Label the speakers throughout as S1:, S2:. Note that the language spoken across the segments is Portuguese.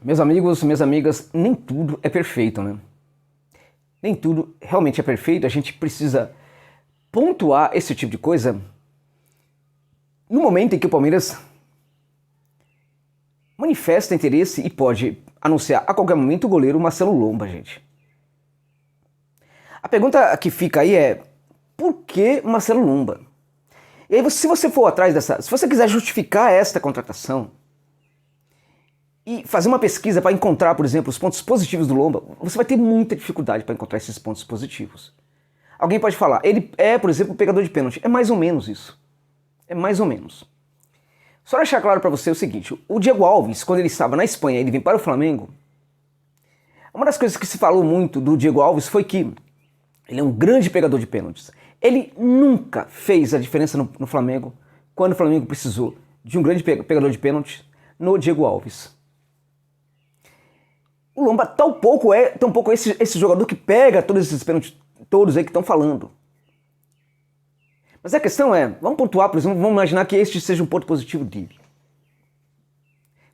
S1: Meus amigos, minhas amigas, nem tudo é perfeito, né? Nem tudo realmente é perfeito, a gente precisa pontuar esse tipo de coisa no momento em que o Palmeiras manifesta interesse e pode anunciar a qualquer momento o goleiro Marcelo Lomba, gente. A pergunta que fica aí é, por que Marcelo Lomba? E aí, se você for atrás se você quiser justificar esta contratação e fazer uma pesquisa para encontrar, por exemplo, os pontos positivos do Lomba, você vai ter muita dificuldade para encontrar esses pontos positivos. Alguém pode falar, ele é, por exemplo, um pegador de pênalti. É mais ou menos isso. É mais ou menos. Só deixar claro para você o seguinte, o Diego Alves, quando ele estava na Espanha e ele vem para o Flamengo, uma das coisas que se falou muito do Diego Alves foi que ele é um grande pegador de pênaltis. Ele nunca fez a diferença no Flamengo quando o Flamengo precisou de um grande pegador de pênaltis no Diego Alves. O Lomba tampouco é esse jogador que pega todos esses pênaltis, todos aí que estão falando. Mas a questão é, vamos pontuar, por exemplo, vamos imaginar que este seja um ponto positivo dele.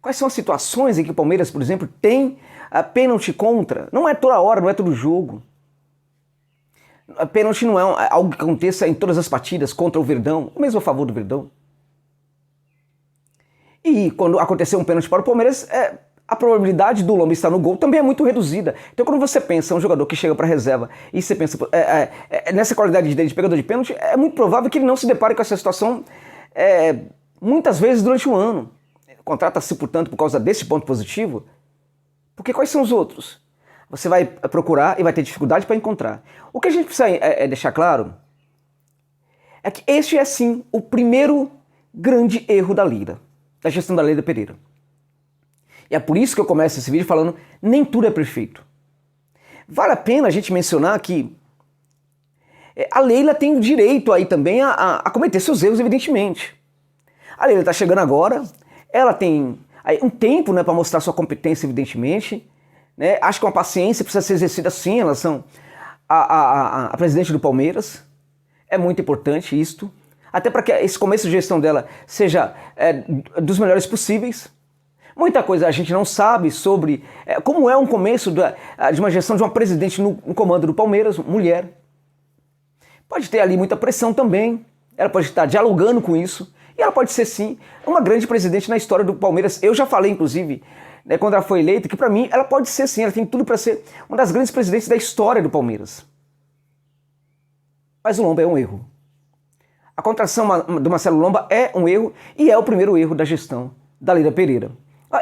S1: Quais são as situações em que o Palmeiras, por exemplo, tem a pênalti contra? Não é toda hora, não é todo jogo. A pênalti não é algo que aconteça em todas as partidas contra o Verdão, ou mesmo a favor do Verdão. E quando aconteceu um pênalti para o Palmeiras, a probabilidade do Lomba estar no gol também é muito reduzida. Então quando você pensa um jogador que chega para a reserva e você pensa nessa qualidade dele de pegador de pênalti, é muito provável que ele não se depare com essa situação muitas vezes durante o ano. Contrata-se, portanto, por causa desse ponto positivo, porque quais são os outros? Você vai procurar e vai ter dificuldade para encontrar. O que a gente precisa deixar claro é que este é sim o primeiro grande erro da gestão da Leila Pereira. E é por isso que eu começo esse vídeo falando, nem tudo é perfeito. Vale a pena a gente mencionar que a Leila tem o direito aí também a cometer seus erros, evidentemente. A Leila está chegando agora, ela tem aí um tempo, né, para mostrar sua competência, evidentemente. Né? Acho que uma paciência precisa ser exercida sim em relação a presidente do Palmeiras. É muito importante isto. Até para que esse começo de gestão dela seja dos melhores possíveis. Muita coisa a gente não sabe sobre como é um começo de uma gestão de uma presidente no comando do Palmeiras, mulher. Pode ter ali muita pressão também, ela pode estar dialogando com isso, e ela pode ser sim uma grande presidente na história do Palmeiras. Eu já falei, inclusive, né, quando ela foi eleita, que para mim ela pode ser sim, ela tem tudo para ser uma das grandes presidentes da história do Palmeiras. Mas o Lomba é um erro. A contratação do Marcelo Lomba é um erro e é o primeiro erro da gestão da Leila Pereira.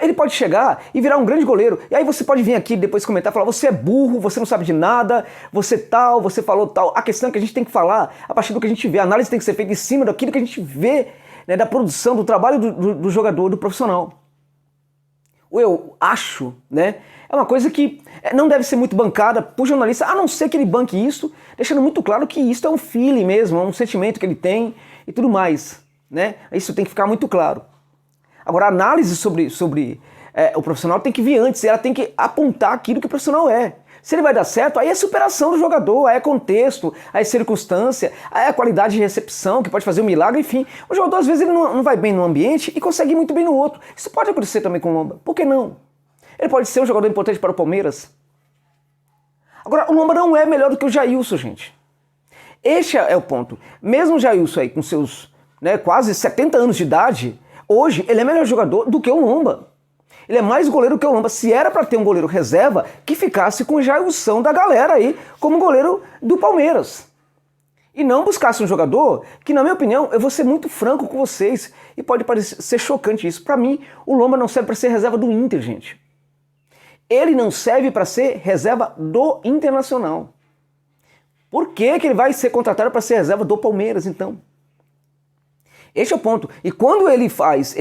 S1: Ele pode chegar e virar um grande goleiro. E aí você pode vir aqui depois comentar e falar, você é burro, você não sabe de nada, você tal, você falou tal. A questão é que a gente tem que falar a partir do que a gente vê. A análise tem que ser feita em cima daquilo que a gente vê, né, da produção, do trabalho do jogador, do profissional. Eu acho, né, é uma coisa que não deve ser muito bancada por jornalista, a não ser que ele banque isso, deixando muito claro que isso é um feeling mesmo, é um sentimento que ele tem e tudo mais. Né? Isso tem que ficar muito claro. Agora, a análise sobre o profissional tem que vir antes, ela tem que apontar aquilo que o profissional é. Se ele vai dar certo, aí é superação do jogador, aí é contexto, aí é circunstância, aí é a qualidade de recepção, que pode fazer um milagre, enfim. O jogador, às vezes, ele não vai bem num ambiente e consegue ir muito bem no outro. Isso pode acontecer também com o Lomba. Por que não? Ele pode ser um jogador importante para o Palmeiras. Agora, o Lomba não é melhor do que o Jailson, gente. Este é o ponto. Mesmo o Jailson aí, com seus quase 70 anos de idade, hoje ele é melhor jogador do que o Lomba. Ele é mais goleiro que o Lomba. Se era para ter um goleiro reserva, que ficasse com o Jailson da galera aí como goleiro do Palmeiras. E não buscasse um jogador que, na minha opinião, eu vou ser muito franco com vocês, e pode parecer chocante isso. Para mim, o Lomba não serve para ser reserva do Inter, gente. Ele não serve para ser reserva do Internacional. Por que ele vai ser contratado para ser reserva do Palmeiras, então? Este é o ponto. E quando ele faz,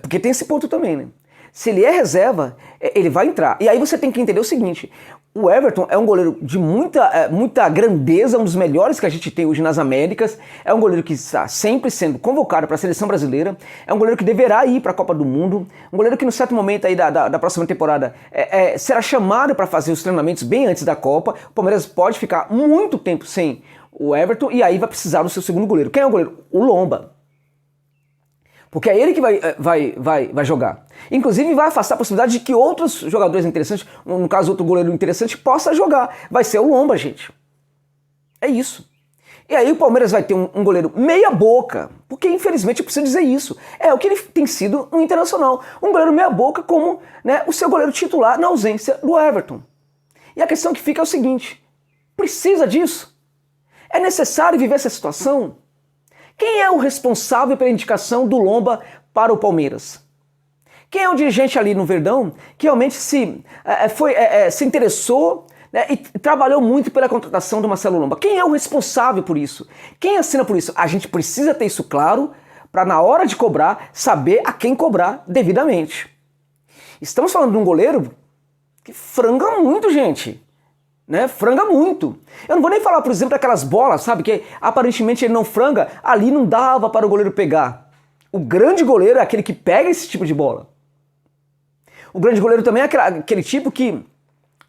S1: porque tem esse ponto também, né? Se ele é reserva, ele vai entrar. E aí você tem que entender o seguinte, o Everton é um goleiro de muita grandeza, um dos melhores que a gente tem hoje nas Américas, é um goleiro que está sempre sendo convocado para a seleção brasileira, é um goleiro que deverá ir para a Copa do Mundo, um goleiro que no certo momento aí da próxima temporada será chamado para fazer os treinamentos bem antes da Copa. O Palmeiras pode ficar muito tempo sem o Everton e aí vai precisar do seu segundo goleiro. Quem é o goleiro? O Lomba. Porque é ele que vai jogar. Inclusive vai afastar a possibilidade de que outros jogadores interessantes, no caso outro goleiro interessante, possa jogar. Vai ser o Lomba, gente. É isso. E aí o Palmeiras vai ter um goleiro meia boca, porque infelizmente eu preciso dizer isso. É o que ele tem sido no Internacional. Um goleiro meia boca como, né, o seu goleiro titular na ausência do Everton. E a questão que fica é o seguinte, precisa disso? É necessário viver essa situação? Quem é o responsável pela indicação do Lomba para o Palmeiras? Quem é o dirigente ali no Verdão que realmente se interessou, né, e trabalhou muito pela contratação do Marcelo Lomba? Quem é o responsável por isso? Quem assina por isso? A gente precisa ter isso claro para na hora de cobrar, saber a quem cobrar devidamente. Estamos falando de um goleiro que franga muito, gente. Né? Franga muito. Eu não vou nem falar, por exemplo, daquelas bolas, sabe, que aparentemente ele não franga, ali não dava para o goleiro pegar. O grande goleiro é aquele que pega esse tipo de bola. O grande goleiro também é aquele tipo que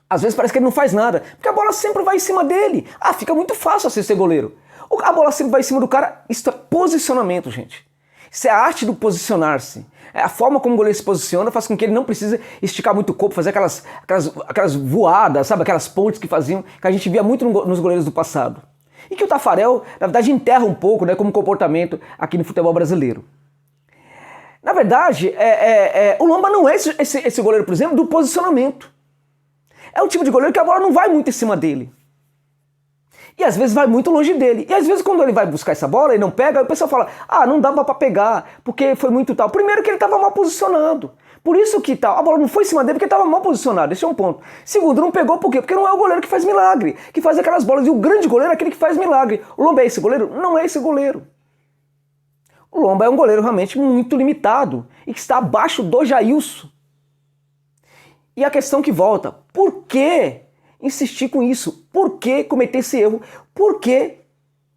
S1: às vezes parece que ele não faz nada, porque a bola sempre vai em cima dele. Ah, fica muito fácil assim ser goleiro. A bola sempre vai em cima do cara. Isso é posicionamento, gente. Isso é a arte do posicionar-se. É a forma como o goleiro se posiciona faz com que ele não precise esticar muito o corpo, fazer aquelas voadas, sabe? Aquelas pontes que faziam, que a gente via muito nos goleiros do passado. E que o Taffarel, na verdade, enterra um pouco, né, como comportamento aqui no futebol brasileiro. Na verdade, o Lomba não é esse goleiro, por exemplo, do posicionamento. É o tipo de goleiro que a bola não vai muito em cima dele. E às vezes vai muito longe dele. E às vezes quando ele vai buscar essa bola e não pega, o pessoal fala, ah, não dava pra pegar, porque foi muito tal. Primeiro que ele estava mal posicionado. Por isso que tal, a bola não foi em cima dele porque ele estava mal posicionado. Esse é um ponto. Segundo, não pegou por quê? Porque não é o goleiro que faz milagre, que faz aquelas bolas. E o grande goleiro é aquele que faz milagre. O Lomba é esse goleiro? Não é esse goleiro. O Lomba é um goleiro realmente muito limitado e que está abaixo do Jailson. E a questão que volta, por que insistir com isso? Por que cometer esse erro? Por que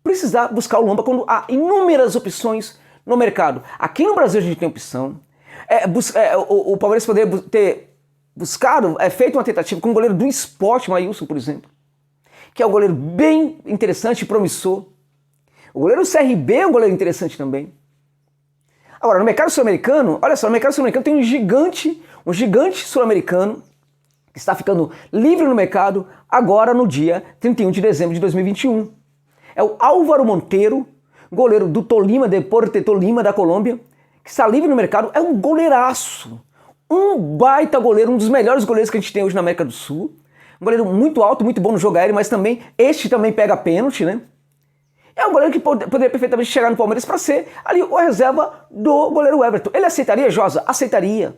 S1: precisar buscar o Lomba quando há inúmeras opções no mercado? Aqui no Brasil a gente tem opção. O Palmeiras poderia ter buscado, feito uma tentativa com o goleiro do Sport, Maílson, por exemplo, que é um goleiro bem interessante e promissor. O goleiro do CRB é um goleiro interessante também. Agora, no mercado sul-americano, olha só, no mercado sul-americano tem um gigante sul-americano que está ficando livre no mercado agora no dia 31 de dezembro de 2021. É o Álvaro Monteiro, goleiro do Tolima, Deportes Tolima da Colômbia, que está livre no mercado. É um goleiraço, um baita goleiro, um dos melhores goleiros que a gente tem hoje na América do Sul. Um goleiro muito alto, muito bom no jogo aéreo, mas também, este também pega pênalti, né? É um goleiro que poderia perfeitamente chegar no Palmeiras para ser ali a reserva do goleiro Everton. Ele aceitaria, Josa? Aceitaria.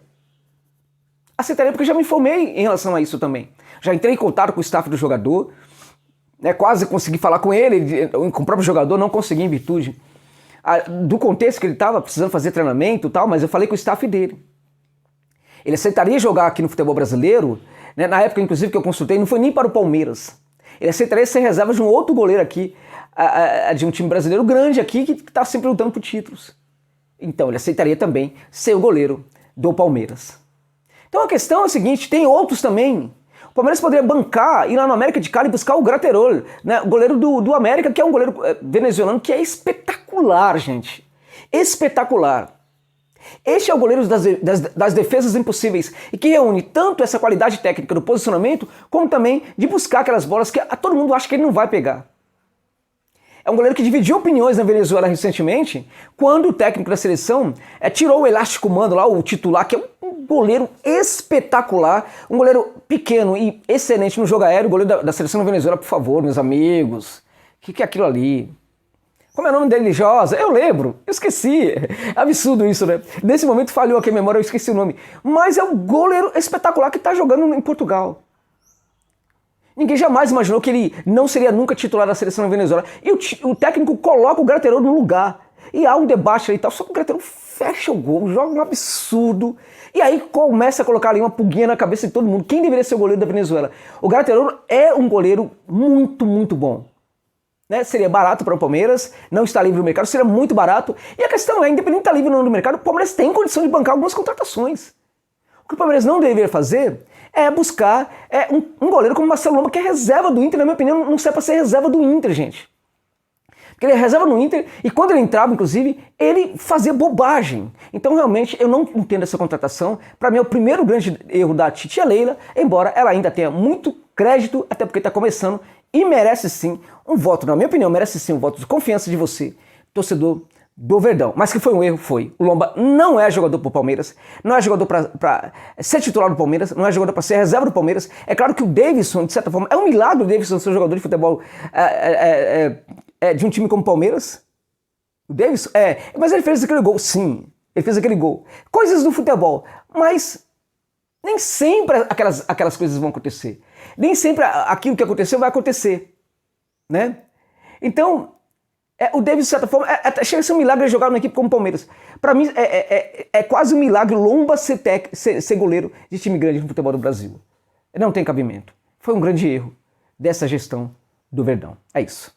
S1: Aceitaria porque já me informei em relação a isso também. Já entrei em contato com o staff do jogador, né, quase consegui falar com ele, com o próprio jogador, não consegui em virtude do contexto que ele estava precisando fazer treinamento e tal, mas eu falei com o staff dele. Ele aceitaria jogar aqui no futebol brasileiro, né, na época inclusive que eu consultei, não foi nem para o Palmeiras. Ele aceitaria ser reserva de um outro goleiro aqui, de um time brasileiro grande aqui, que está sempre lutando por títulos. Então ele aceitaria também ser o goleiro do Palmeiras. Então a questão é a seguinte, tem outros também. O Palmeiras poderia bancar, ir lá no América de Cali e buscar o Graterol, né, o goleiro do América, que é um goleiro venezuelano que é espetacular, gente. Espetacular. Este é o goleiro das defesas impossíveis e que reúne tanto essa qualidade técnica do posicionamento, como também de buscar aquelas bolas que todo mundo acha que ele não vai pegar. É um goleiro que dividiu opiniões na Venezuela recentemente, quando o técnico da seleção tirou o elástico mando lá, o titular, que é um goleiro espetacular, um goleiro pequeno e excelente no jogo aéreo, o goleiro da seleção da Venezuela, por favor, meus amigos. O que é aquilo ali? Como é o nome dele, Josa? Eu lembro, eu esqueci. Absurdo isso, né? Nesse momento falhou aqui a memória, eu esqueci o nome. Mas é um goleiro espetacular que está jogando em Portugal. Ninguém jamais imaginou que ele não seria nunca titular da seleção da Venezuela. E o técnico coloca o Graterol no lugar. E há um debate ali e tal, só que o Graterol fecha o gol, joga um absurdo. E aí começa a colocar ali uma pulguinha na cabeça de todo mundo. Quem deveria ser o goleiro da Venezuela? O Graterol é um goleiro muito, muito bom. Né? Seria barato para o Palmeiras, não está livre no mercado, seria muito barato. E a questão é, independente de estar livre ou não no mercado, o Palmeiras tem condição de bancar algumas contratações. O que o Palmeiras não deveria fazer é buscar um goleiro como Marcelo Lomba, que é reserva do Inter, na minha opinião, não serve para ser reserva do Inter, gente. Porque ele é reserva no Inter e quando ele entrava, inclusive, ele fazia bobagem. Então, realmente, eu não entendo essa contratação. Para mim, é o primeiro grande erro da Titia Leila, embora ela ainda tenha muito crédito, até porque está começando, e merece sim um voto, na minha opinião, merece sim um voto de confiança de você, torcedor do Verdão. Mas que foi um erro, foi. O Lomba não é jogador pro Palmeiras, não é jogador para ser titular do Palmeiras, não é jogador para ser reserva do Palmeiras. É claro que o Davidson, de certa forma, é um milagre o Davidson ser jogador de futebol de um time como o Palmeiras. O Davidson, mas ele fez aquele gol, sim, ele fez aquele gol. Coisas do futebol, mas nem sempre aquelas coisas vão acontecer. Nem sempre aquilo que aconteceu vai acontecer, né? Então, o Davis, de certa forma, chega a ser um milagre jogar numa equipe como o Palmeiras. Para mim, é quase um milagre o Lomba ser goleiro de time grande no futebol do Brasil. Não tem cabimento. Foi um grande erro dessa gestão do Verdão. É isso.